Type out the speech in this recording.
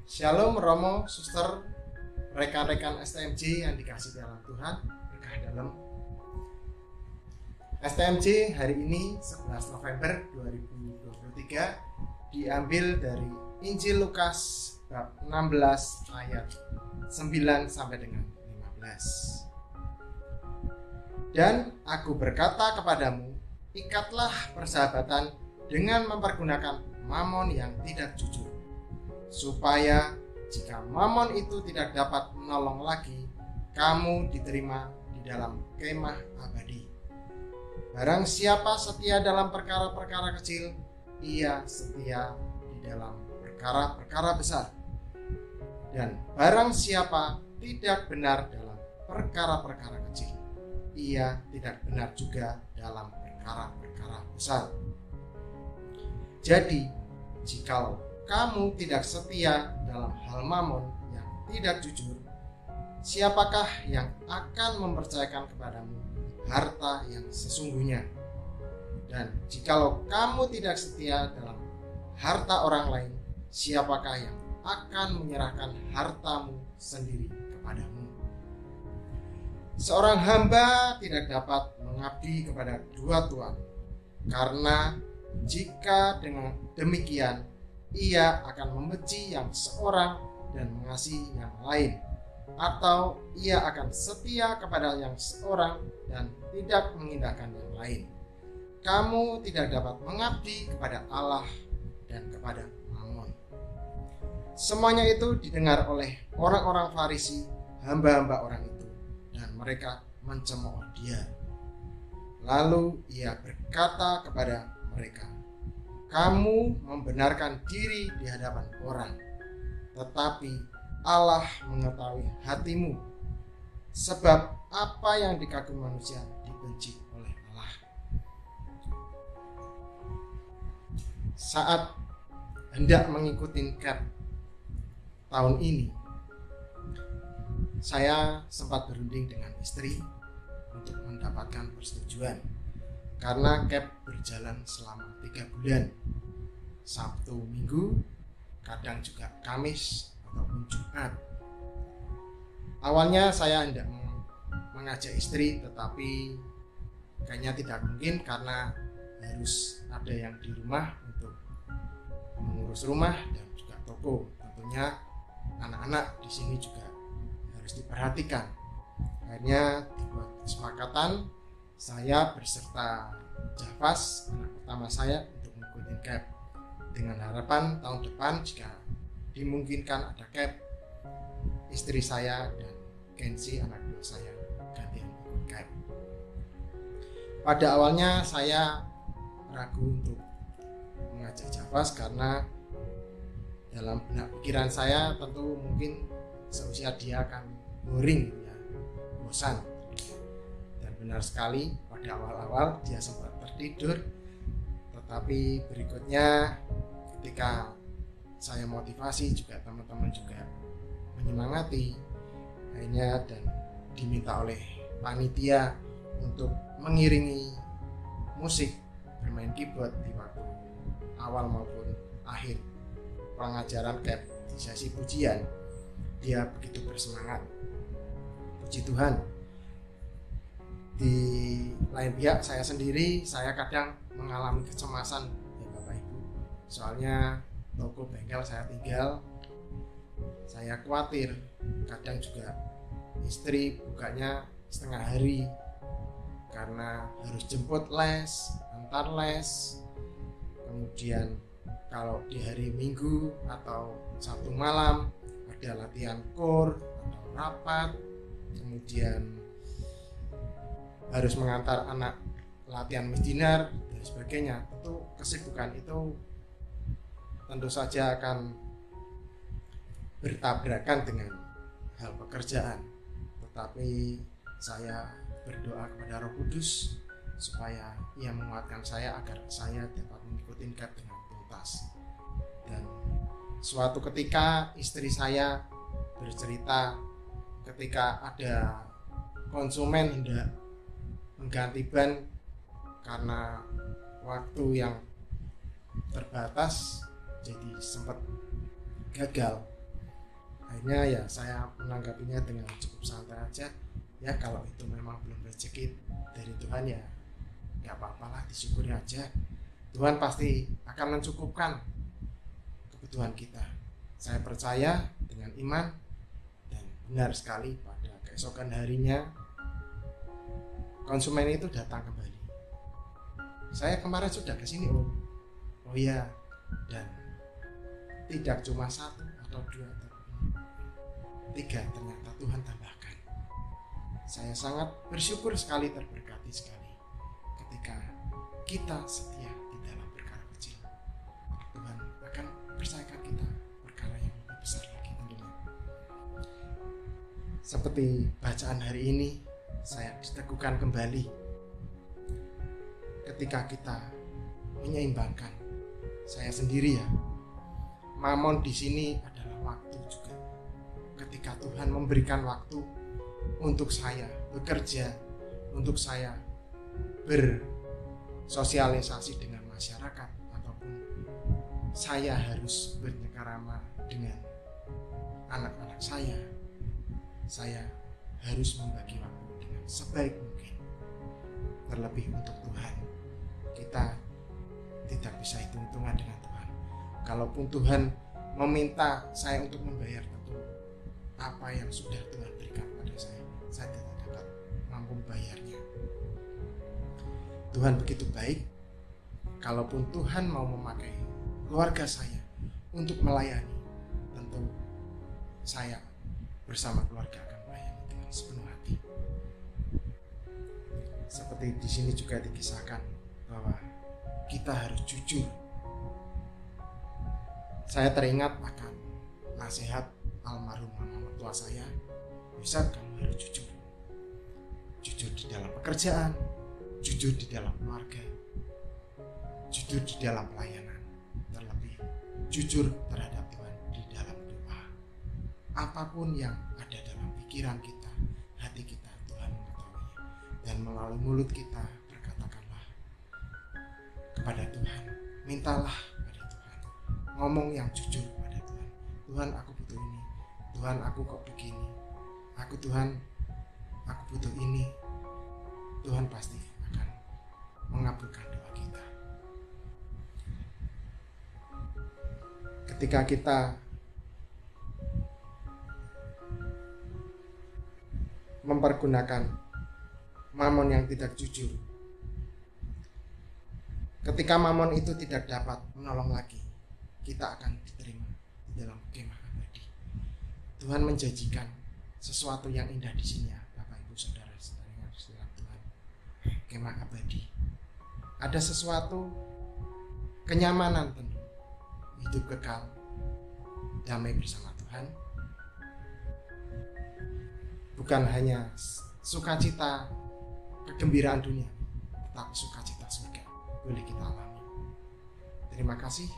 Shalom Romo, Suster, rekan-rekan STMJ yang dikasih dalam Tuhan, berkah dalam. STMJ hari ini 11 November 2023 diambil dari Injil Lukas bab 16 ayat 9 sampai dengan 15. Dan aku berkata kepadamu, ikatlah persahabatan dengan mempergunakan mamon yang tidak jujur, supaya jika mamon itu tidak dapat menolong lagi, kamu diterima di dalam kemah abadi. Barang siapa setia dalam perkara-perkara kecil, ia setia di dalam perkara-perkara besar. Dan barang siapa tidak benar dalam perkara-perkara kecil, ia tidak benar juga dalam perkara-perkara besar. Jadi, jikalau kamu tidak setia dalam hal mamon yang tidak jujur, siapakah yang akan mempercayakan kepadamu harta yang sesungguhnya? Dan jikalau kamu tidak setia dalam harta orang lain, siapakah yang akan menyerahkan hartamu sendiri kepadamu? Seorang hamba tidak dapat mengabdi kepada dua tuan, karena jika dengan demikian ia akan membenci yang seorang dan mengasihi yang lain, atau ia akan setia kepada yang seorang dan tidak mengindahkan yang lain. Kamu tidak dapat mengabdi kepada Allah dan kepada Mammon. Semuanya itu didengar oleh orang-orang Farisi, hamba-hamba orang itu, dan mereka mencemooh dia. Lalu ia berkata kepada mereka, kamu membenarkan diri di hadapan orang, tetapi Allah mengetahui hatimu, sebab apa yang dikagumi manusia dibenci oleh Allah. Saat hendak mengikuti CAP tahun ini, saya sempat berunding dengan istri untuk mendapatkan persetujuan, karena CAP berjalan selama 3 bulan, Sabtu, Minggu, kadang juga Kamis ataupun Jumat. Awalnya saya hendak mengajak istri, tetapi kayaknya tidak mungkin karena harus ada yang di rumah untuk mengurus rumah dan juga toko. Tentunya anak-anak di sini juga harus diperhatikan. Akhirnya dibuat kesepakatan, saya berserta Javas, anak pertama saya, untuk mengikuti CAP dengan harapan tahun depan jika dimungkinkan ada CAP, istri saya dan Kenzi, anak dua saya, gantian ikut CAP. Pada awalnya saya ragu untuk mengajak Javas karena dalam benak pikiran saya tentu mungkin seusia dia akan boring, bosan. Benar sekali, pada awal-awal dia sempat tertidur, tetapi berikutnya ketika saya motivasi, juga teman-teman juga menyemangati, akhirnya dan diminta oleh panitia untuk mengiringi musik, bermain keyboard di waktu awal maupun akhir pengajaran CAP di sesi pujian. Dia begitu bersemangat, puji Tuhan. Di lain pihak saya sendiri, saya kadang mengalami kecemasan, ya Bapak Ibu, soalnya toko bengkel saya tinggal, saya khawatir. Kadang juga istri bukanya setengah hari karena harus jemput les, antar les. Kemudian kalau di hari Minggu atau Sabtu malam ada latihan kor atau rapat, kemudian harus mengantar anak latihan misdinar dan sebagainya. Tentu kesibukan itu tentu saja akan bertabrakan dengan hal pekerjaan, tetapi saya berdoa kepada Roh Kudus supaya Ia menguatkan saya agar saya dapat mengikuti CAP dengan tuntas. Dan suatu ketika istri saya bercerita ketika ada konsumen hendak mengganti ban karena waktu yang terbatas, jadi sempat gagal. Akhirnya ya saya menanggapinya dengan cukup santai aja. Ya kalau itu memang belum rezeki dari Tuhan ya nggak apa-apa lah, disyukuri aja. Tuhan pasti akan mencukupkan kebutuhan kita. Saya percaya dengan iman, dan benar sekali pada keesokan harinya konsumen itu datang kembali. Saya kemarin sudah kesini oh iya, dan tidak cuma 1 atau 2 atau 3, ternyata Tuhan tambahkan. Saya sangat bersyukur sekali, terberkati sekali ketika kita setia di dalam perkara kecil. Tuhan akan percayakan kita perkara yang lebih besar lagi tentunya. Seperti bacaan hari ini, saya diteguhkan kembali ketika kita menyeimbangkan. Saya sendiri ya, mamon di sini adalah waktu juga. Ketika Tuhan memberikan waktu untuk saya bekerja, untuk saya bersosialisasi dengan masyarakat, ataupun saya harus bercengkarama dengan anak-anak saya harus membagi waktu dengan sebaik mungkin. Terlebih untuk Tuhan, kita tidak bisa hitung-hitungan dengan Tuhan. Kalaupun Tuhan meminta saya untuk membayar, tentu apa yang sudah Tuhan berikan pada saya tidak dapat mampu membayarnya. Tuhan begitu baik. Kalaupun Tuhan mau memakai keluarga saya untuk melayani, tentu saya bersama keluarga akan melayani dengan sepenuh hati. Seperti di sini juga dikisahkan bahwa kita harus jujur. Saya teringat akan nasihat almarhum mama mertua saya, Yusuf, kamu harus jujur. Jujur di dalam pekerjaan, jujur di dalam keluarga, jujur di dalam pelayanan, terlebih jujur terhadap Tuhan di dalam doa. Apapun yang ada dalam pikiran kita, hati kita, Tuhan mengetahuinya. Dan melalui mulut kita berkatakanlah kepada Tuhan, mintalah pada Tuhan, ngomong yang jujur pada Tuhan. Tuhan, aku butuh ini. Tuhan, aku kok begini. Tuhan, aku butuh ini. Tuhan pasti akan mengabulkan doa kita. Ketika kita mempergunakan mamon yang tidak jujur, ketika mamon itu tidak dapat menolong lagi, kita akan diterima di dalam kemah abadi. Tuhan menjanjikan sesuatu yang indah di sini ya, Bapak Ibu Saudara-saudari yang dirahmati Tuhan. Kemah abadi. Ada sesuatu kenyamanan tentu, hidup kekal, damai bersama Tuhan. Bukan hanya sukacita kegembiraan dunia, tetapi sukacita surga boleh kita alami. Terima kasih.